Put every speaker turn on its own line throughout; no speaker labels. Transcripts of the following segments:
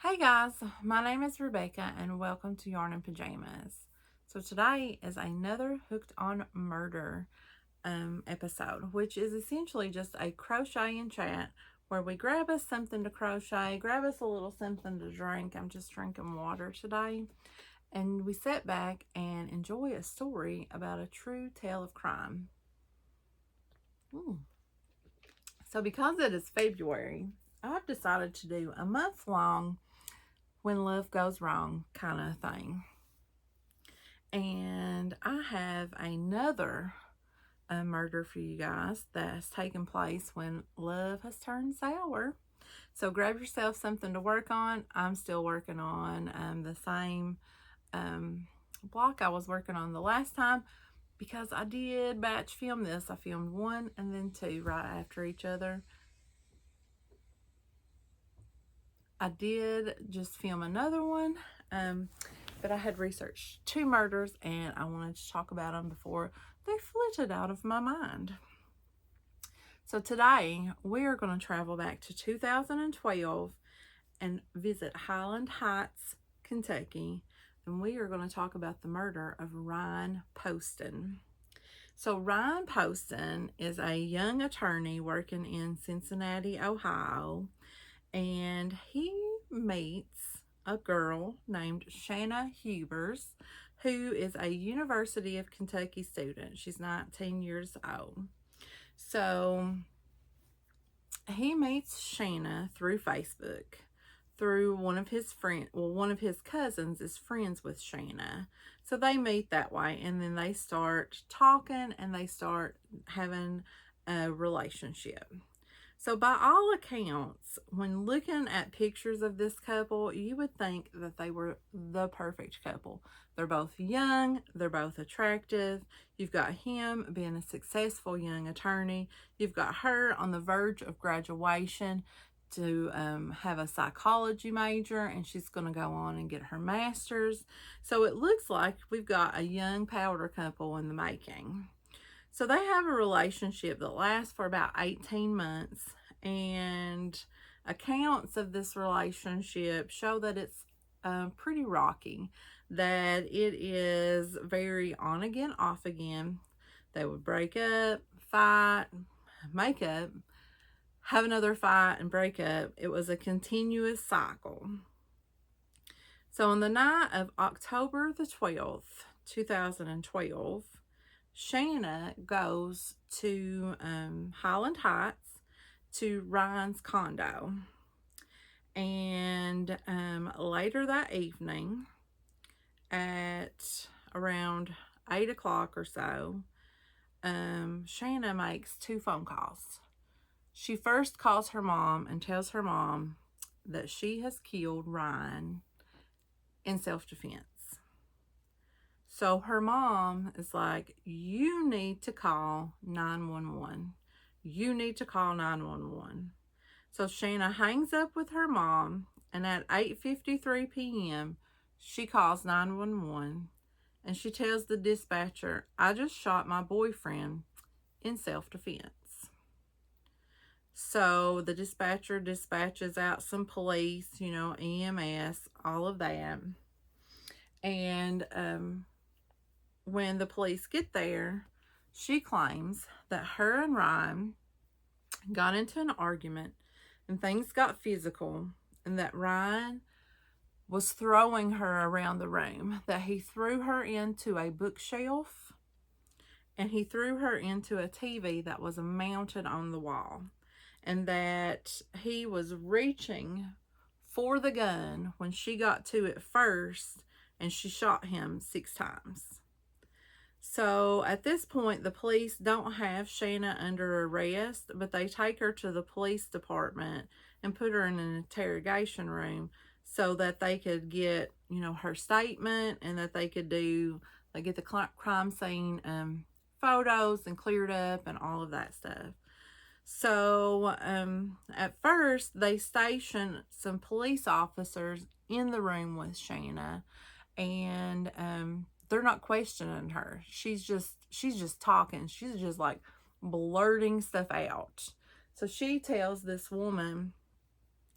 Hey guys, my name is Rebecca and welcome to Yarn and Pajamas. So today is another Hooked on Murder episode, which is essentially just a crochet and chat where we grab us something to crochet, grab us a little something to drink. I'm just drinking water today. And we sit back and enjoy a story about a true tale of crime. Ooh. So because it is February, I've decided to do a month-long when love goes wrong kind of thing. And I have another murder for you guys that's taken place when love has turned sour. So grab yourself something to work on. I'm still working on the same block I was working on the last time because I did batch film this. I filmed one and then two right after each other. I did just film another one, but I had researched two murders and I wanted to talk about them before they flitted out of my mind. So today we are going to travel back to 2012 and visit Highland Heights, Kentucky, and we are going to talk about the murder of Ryan Poston. So Ryan Poston is a young attorney working in Cincinnati, Ohio, and he meets a girl named Shanna Hubers, who is a University of Kentucky student. She's 19 years old. So he meets Shanna through Facebook, through one of his friends. Well, one of his cousins is friends with Shanna. So they meet that way, and then they start talking and they start having a relationship. So by all accounts, when looking at pictures of this couple, you would think that they were the perfect couple. They're both young, they're both attractive. You've got him being a successful young attorney. You've got her on the verge of graduation to have a psychology major, and she's going to go on and get her master's. So it looks like we've got a young powder couple in the making. So they have a relationship that lasts for about 18 months, and accounts of this relationship show that it's pretty rocky, that it is very on again, off again. They would break up, fight, make up, have another fight, and break up. It was a continuous cycle. So on the night of October the 12th, 2012, Shanna goes to Highland Heights to Ryan's condo. And later that evening, at around 8 o'clock or so, Shanna makes two phone calls. She first calls her mom and tells her mom that she has killed Ryan in self-defense. So her mom is like, you need to call 911. You need to call 911. So Shanna hangs up with her mom, and at 8:53 p.m., she calls 911, and she tells the dispatcher, I just shot my boyfriend in self-defense. So the dispatcher dispatches out some police, EMS, all of that. And when the police get there, she claims that her and Ryan got into an argument and things got physical, and that Ryan was throwing her around the room, that he threw her into a bookshelf and he threw her into a TV that was mounted on the wall, and that he was reaching for the gun when she got to it first, and she shot him 6 times. So at this point, the police don't have Shanna under arrest, but they take her to the police department and put her in an interrogation room so that they could get, her statement, and that they could get the crime scene photos and cleared up and all of that stuff. So at first, they stationed some police officers in the room with Shanna, and they're not questioning her. She's just talking. She's just like blurting stuff out. So she tells this woman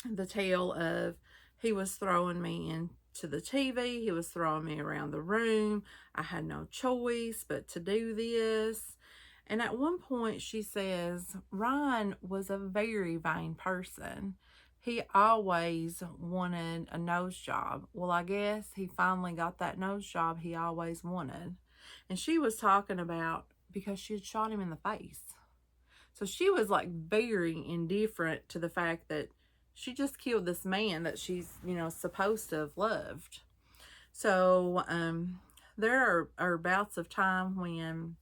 the tale of He was throwing me into the TV. He was throwing me around the room. I had no choice but to do this. And at one point, she says, Ryan was a very vain person. He always wanted a nose job. Well, I guess he finally got that nose job he always wanted. And she was talking about because she had shot him in the face. So she was like very indifferent to the fact that she just killed this man that she's, supposed to have loved. So there are bouts of time when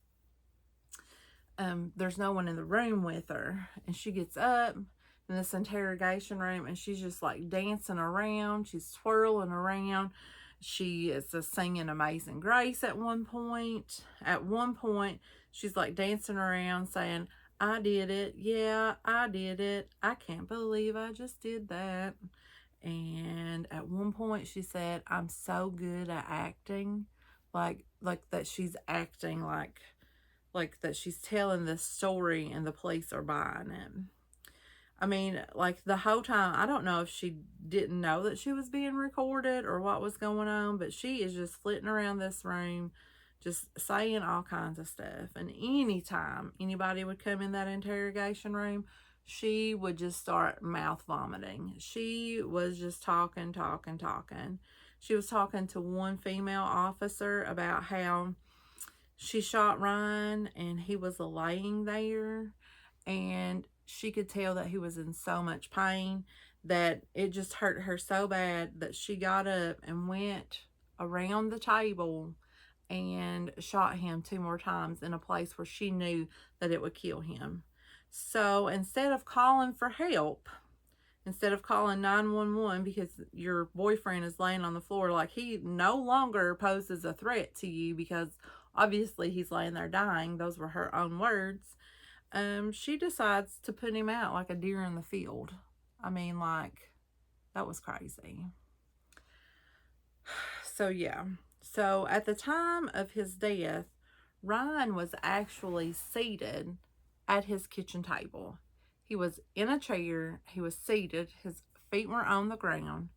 there's no one in the room with her, and she gets up in this interrogation room and she's just like dancing around. She's twirling around. She is singing Amazing Grace at one point. At one point, she's like dancing around saying, I did it. Yeah, I did it. I can't believe I just did that. And at one point she said, I'm so good at acting. Like that she's acting like that she's telling this story and the police are buying it. I mean, like the whole time, I don't know if she didn't know that she was being recorded or what was going on, but she is just flitting around this room, just saying all kinds of stuff. And anytime anybody would come in that interrogation room, she would just start mouth vomiting. She was just talking. She was talking to one female officer about how she shot Ryan and he was laying there, and she could tell that he was in so much pain that it just hurt her so bad that she got up and went around the table and shot him 2 more times in a place where she knew that it would kill him. So instead of calling for help, instead of calling 911 because your boyfriend is laying on the floor, like he no longer poses a threat to you because obviously he's laying there dying. Those were her own words. She decides to put him out like a deer in the field. I mean, like, that was crazy. So, yeah. So, at the time of his death, Ryan was actually seated at his kitchen table. He was in a chair. He was seated. His feet were on the ground.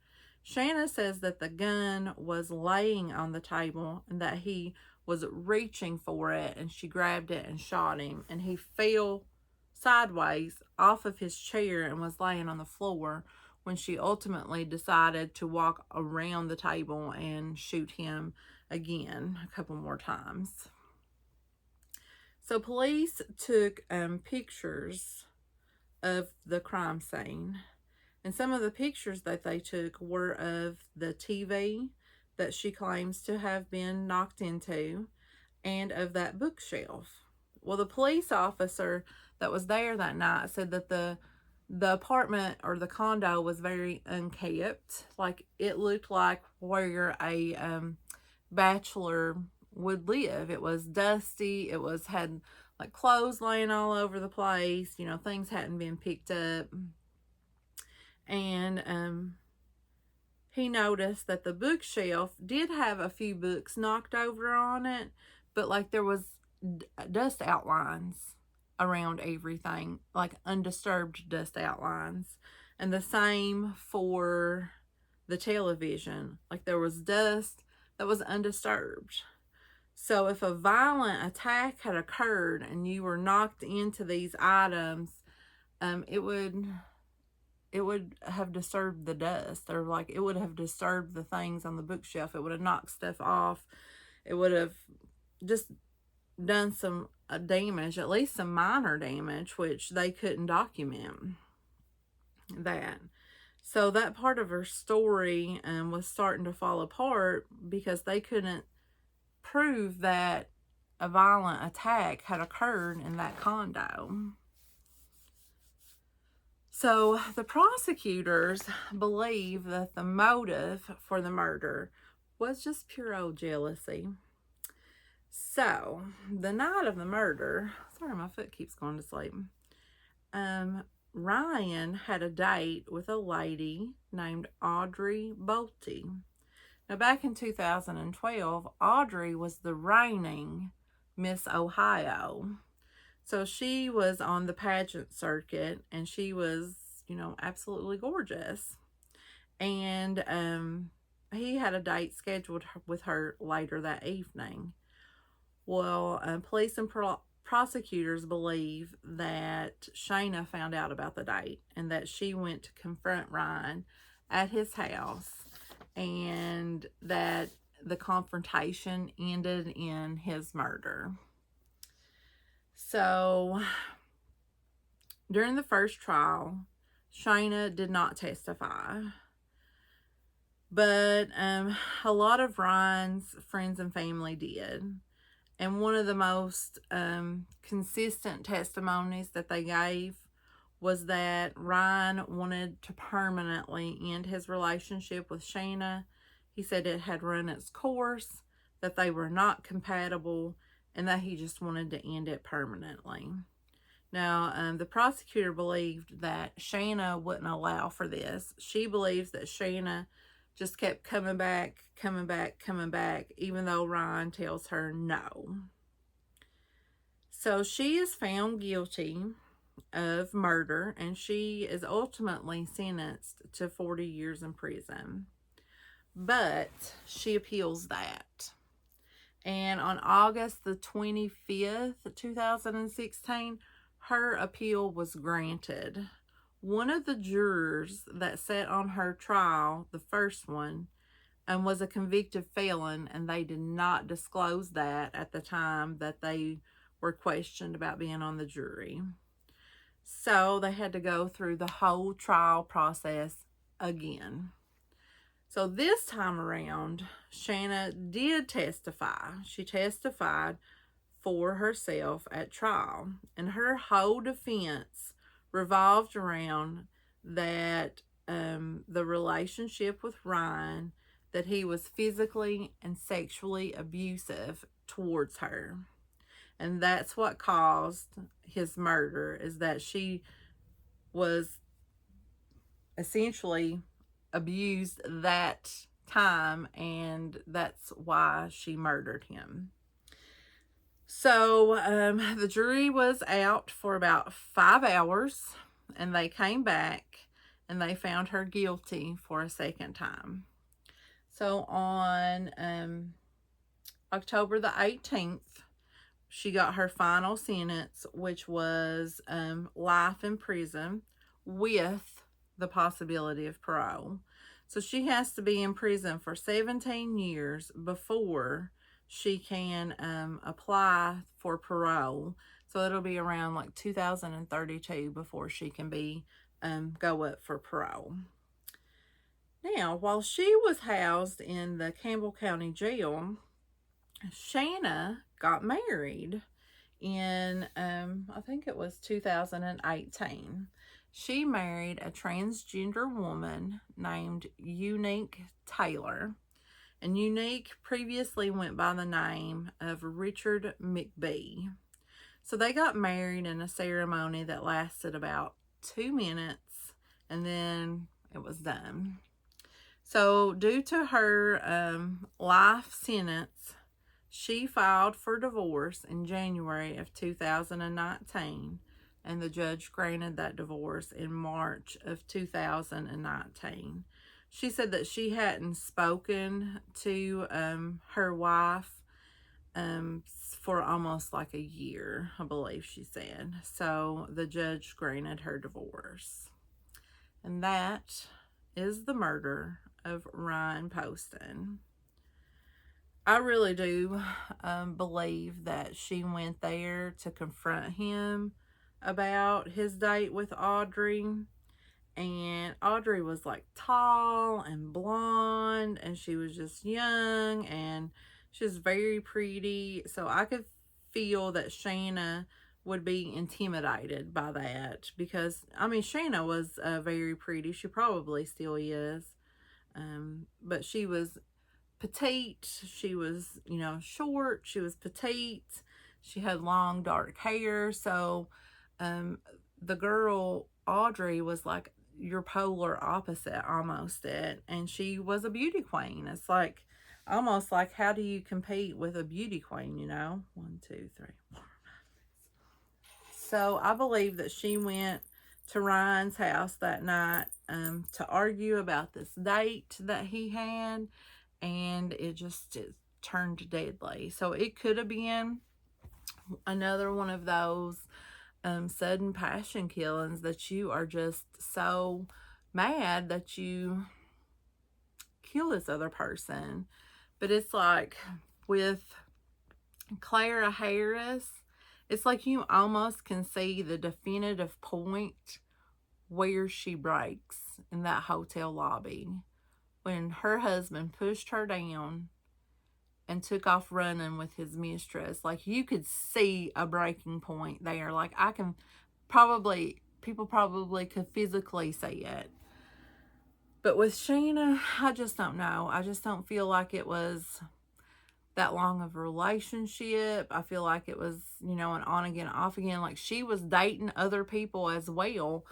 Shanna says that the gun was laying on the table and that he was reaching for it, and she grabbed it and shot him, and he fell sideways off of his chair and was laying on the floor when she ultimately decided to walk around the table and shoot him again a couple more times. So police took pictures of the crime scene, and some of the pictures that they took were of the TV that she claims to have been knocked into, and of that bookshelf. Well, the police officer that was there that night said that the apartment or the condo was very unkept. Like, it looked like where a bachelor would live. It was dusty. It had like clothes laying all over the place. Things hadn't been picked up. And he noticed that the bookshelf did have a few books knocked over on it, but like there was dust outlines around everything, like undisturbed dust outlines. And the same for the television. Like there was dust that was undisturbed. So if a violent attack had occurred and you were knocked into these items, it would have disturbed the dust, or like it would have disturbed the things on the bookshelf. It would have knocked stuff off. It would have just done some damage, at least some minor damage, which they couldn't document that. So that part of her story was starting to fall apart because they couldn't prove that a violent attack had occurred in that condo. So the prosecutors believe that the motive for the murder was just pure old jealousy. So the night of the murder, sorry, my foot keeps going to sleep. Ryan had a date with a lady named Audrey Bolte. Now, back in 2012, Audrey was the reigning Miss Ohio. So she was on the pageant circuit, and she was, absolutely gorgeous. and he had a date scheduled with her later that evening. Well, police and prosecutors believe that Shayna found out about the date and that she went to confront Ryan at his house, and that the confrontation ended in his murder. So, during the first trial, Shayna did not testify, but a lot of Ryan's friends and family did. And one of the most consistent testimonies that they gave was that Ryan wanted to permanently end his relationship with Shayna. He said it had run its course, that they were not compatible, and that he just wanted to end it permanently. Now, the prosecutor believed that Shayna wouldn't allow for this. She believes that Shayna just kept coming back, even though Ryan tells her no. So she is found guilty of murder, and she is ultimately sentenced to 40 years in prison. But she appeals that. And on August the 25th, 2016, her appeal was granted. One of the jurors that sat on her trial, the first one, was a convicted felon, and they did not disclose that at the time that they were questioned about being on the jury. So they had to go through the whole trial process again. So this time around, Shayna did testify. She testified for herself at trial, and her whole defense revolved around that the relationship with Ryan, that he was physically and sexually abusive towards her, and that's what caused his murder, is that she was essentially abused that time, and that's why she murdered him. So the jury was out for about 5 hours, and they came back and they found her guilty for a second time. So on October the 18th, she got her final sentence, which was life in prison with the possibility of parole. So she has to be in prison for 17 years before she can apply for parole. So it'll be around like 2032 before she can be go up for parole. Now, while she was housed in the Campbell County Jail, Shayna got married in I think it was 2018. She married a transgender woman named Unique Taylor, and Unique previously went by the name of Richard McBee. So they got married in a ceremony that lasted about 2 minutes, and then it was done. So due to her life sentence, she filed for divorce in January of 2019, and the judge granted that divorce in March of 2019. She said that she hadn't spoken to her wife for almost like a year, I believe she said. So the judge granted her divorce. And that is the murder of Ryan Poston. I really do believe that she went there to confront him about his date with Audrey. And Audrey was like tall and blonde, and she was just young, and she was very pretty. So I could feel that Shayna would be intimidated by that, because, I mean, Shayna was very pretty. She probably still is. But she was petite. She was, short. She was petite. She had long dark hair. So the girl Audrey was like your polar opposite almost it, and she was a beauty queen. It's like almost like, how do you compete with a beauty queen? 1, 2, 3, 4. So I believe that she went to Ryan's house that night to argue about this date that he had, and it turned deadly. So it could have been another one of those sudden passion killings that you are just so mad that you kill this other person. But it's like with Clara Harris, it's like you almost can see the definitive point where she breaks in that hotel lobby when her husband pushed her down and took off running with his mistress. Like, you could see a breaking point there. Like, I can people probably could physically see it. But with Sheena, I just don't know. I just don't feel like it was that long of a relationship. I feel like it was, an on again, off again. Like, she was dating other people as well.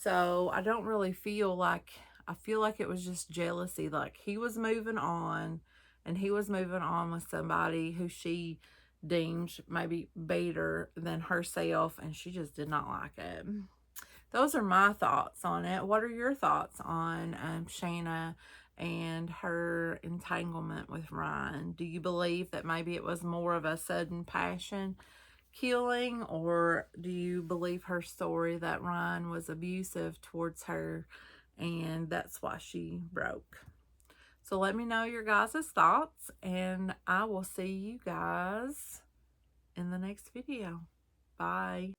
So I don't really feel like, I feel like it was just jealousy. Like, he was moving on, and he was moving on with somebody who she deemed maybe better than herself, and she just did not like it. Those are my thoughts on it. What are your thoughts on Sheena and her entanglement with Ryan? Do you believe that maybe it was more of a sudden passion killing, or do you believe her story that Ryan was abusive towards her and that's why she broke? So let me know your guys' thoughts, and I will see you guys in the next video. Bye.